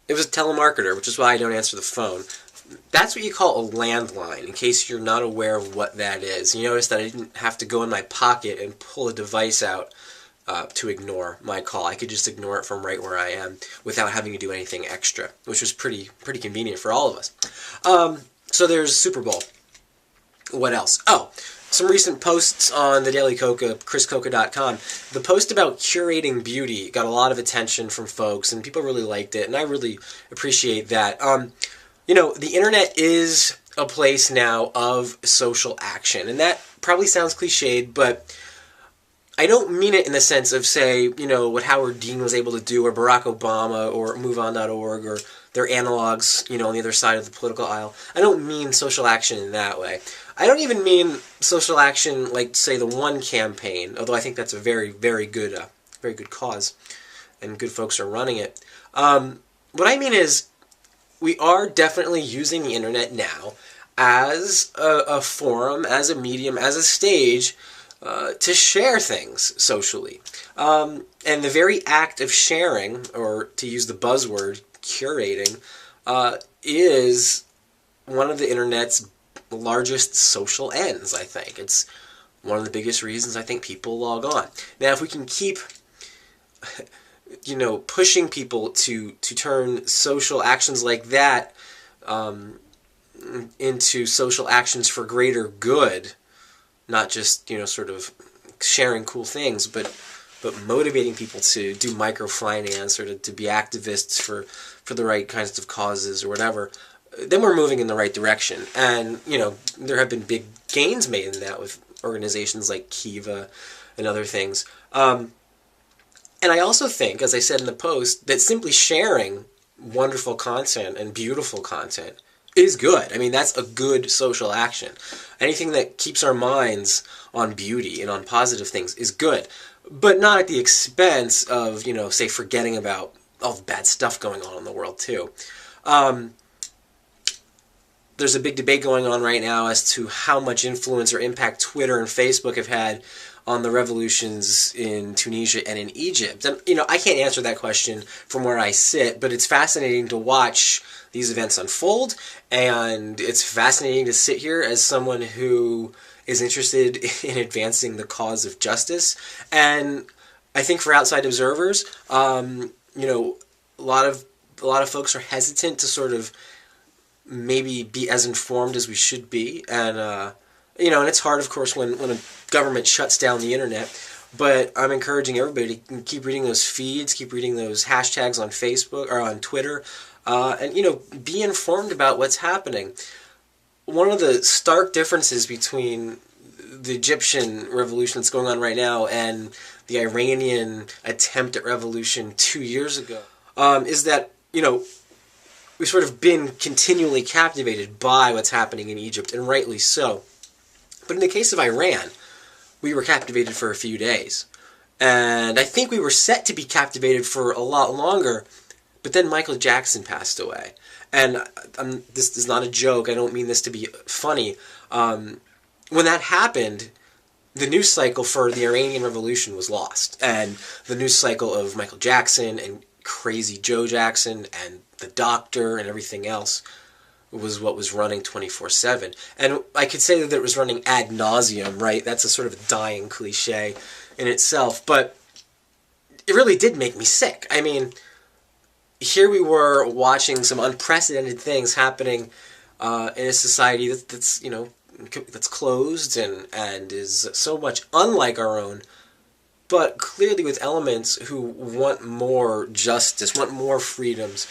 It was a telemarketer, which is why I don't answer the phone. That's what you call a landline, in case you're not aware of what that is. You notice that I didn't have to go in my pocket and pull a device out to ignore my call. I could just ignore it from right where I am without having to do anything extra, which was pretty convenient for all of us. So there's Super Bowl. What else? Oh, some recent posts on the Daily Cocca, chriscocca.com. The post about curating beauty got a lot of attention from folks, and people really liked it, and I really appreciate that. The internet is a place now of social action, and that probably sounds cliched, but I don't mean it in the sense of, say, what Howard Dean was able to do, or Barack Obama, or MoveOn.org, or their analogs, on the other side of the political aisle. I don't mean social action in that way. I don't even mean social action like, say, the One campaign, although I think that's a very, very good cause, and good folks are running it. What I mean is, we are definitely using the internet now as a forum, as a medium, as a stage to share things socially. And the very act of sharing, or to use the buzzword, curating, is one of the internet's largest social ends, I think. It's one of the biggest reasons I think people log on. Now, if we can keep pushing people to turn social actions like that into social actions for greater good, not just, sort of sharing cool things, but motivating people to do microfinance or to be activists for the right kinds of causes or whatever, then we're moving in the right direction. And, there have been big gains made in that with organizations like Kiva and other things. And I also think, as I said in the post, that simply sharing wonderful content and beautiful content is good. I mean, that's a good social action. Anything that keeps our minds on beauty and on positive things is good, but not at the expense of, say, forgetting about all the bad stuff going on in the world, too. There's a big debate going on right now as to how much influence or impact Twitter and Facebook have had on the revolutions in Tunisia and in Egypt. And, I can't answer that question from where I sit, but it's fascinating to watch these events unfold, and it's fascinating to sit here as someone who is interested in advancing the cause of justice. And I think for outside observers, a lot of folks are hesitant to sort of maybe be as informed as we should be, and and it's hard, of course, when a government shuts down the internet. But I'm encouraging everybody to keep reading those feeds, keep reading those hashtags on Facebook or on Twitter, and be informed about what's happening. One of the stark differences between the Egyptian revolution that's going on right now and the Iranian attempt at revolution 2 years ago is that we've sort of been continually captivated by what's happening in Egypt, and rightly so. But in the case of Iran, we were captivated for a few days. And I think we were set to be captivated for a lot longer, but then Michael Jackson passed away. And this is not a joke, I don't mean this to be funny. When that happened, the news cycle for the Iranian Revolution was lost. And the news cycle of Michael Jackson and Crazy Joe Jackson and the Doctor and everything else was what was running 24/7. And I could say that it was running ad nauseum, right? That's a sort of a dying cliche in itself. But it really did make me sick. I mean, here we were watching some unprecedented things happening in a society that's closed and is so much unlike our own, but clearly with elements who want more justice, want more freedoms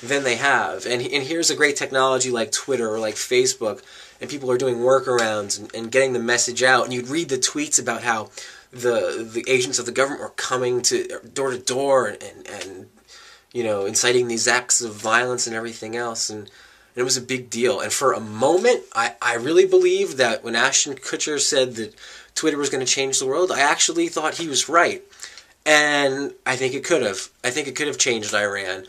than they have. And here's a great technology like Twitter or like Facebook, and people are doing workarounds and getting the message out. And you'd read the tweets about how the agents of the government were coming to door and inciting these acts of violence and everything else. And it was a big deal. And for a moment, I really believed that when Ashton Kutcher said that Twitter was going to change the world, I actually thought he was right. And I think it could have. I think it could have changed Iran.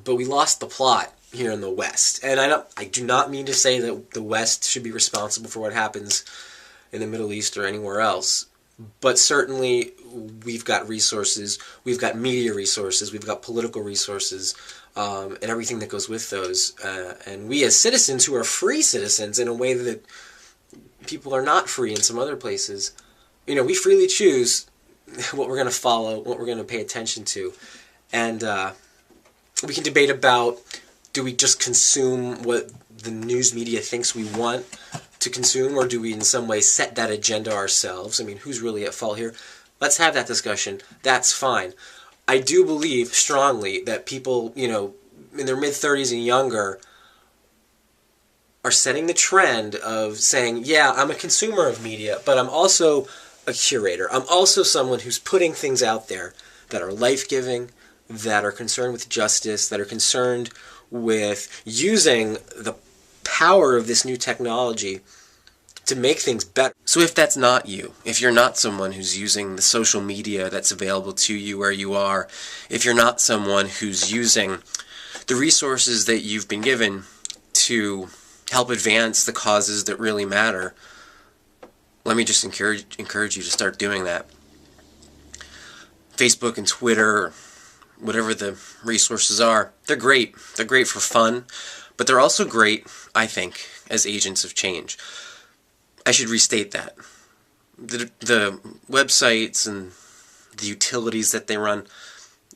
But we lost the plot here in the West. And I do not mean to say that the West should be responsible for what happens in the Middle East or anywhere else. But certainly we've got resources, we've got media resources, we've got political resources, and everything that goes with those. And we as citizens who are free citizens in a way that people are not free in some other places, we freely choose what we're going to follow, what we're going to pay attention to. And we can debate about, do we just consume what the news media thinks we want to consume, or do we in some way set that agenda ourselves? I mean, who's really at fault here? Let's have that discussion. That's fine. I do believe strongly that people, in their mid-30s and younger are setting the trend of saying, yeah, I'm a consumer of media, but I'm also a curator. I'm also someone who's putting things out there that are life-giving, that are concerned with justice, that are concerned with using the power of this new technology to make things better. So if that's not you, if you're not someone who's using the social media that's available to you where you are, if you're not someone who's using the resources that you've been given to help advance the causes that really matter, let me just encourage you to start doing that. Facebook and Twitter, whatever the resources are, they're great. They're great for fun, but they're also great, I think, as agents of change. I should restate that. The websites and the utilities that they run,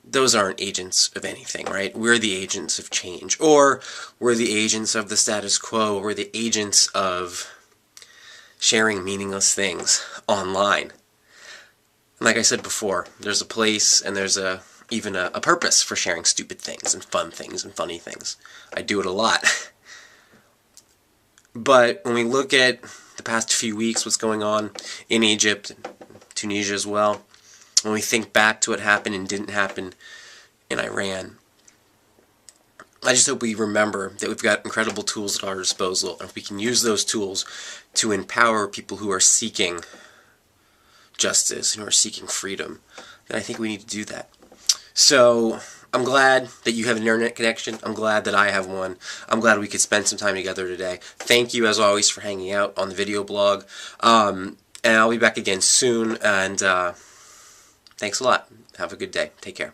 those aren't agents of anything, right? We're the agents of change, or we're the agents of the status quo, or we're the agents of sharing meaningless things online. And like I said before, there's a place and there's even a purpose for sharing stupid things and fun things and funny things. I do it a lot. But when we look at the past few weeks, what's going on in Egypt, Tunisia as well, when we think back to what happened and didn't happen in Iran, I just hope we remember that we've got incredible tools at our disposal, and if we can use those tools to empower people who are seeking justice and who are seeking freedom, then I think we need to do that. So I'm glad that you have an internet connection. I'm glad that I have one. I'm glad we could spend some time together today. Thank you, as always, for hanging out on the video blog. And I'll be back again soon. And thanks a lot. Have a good day. Take care.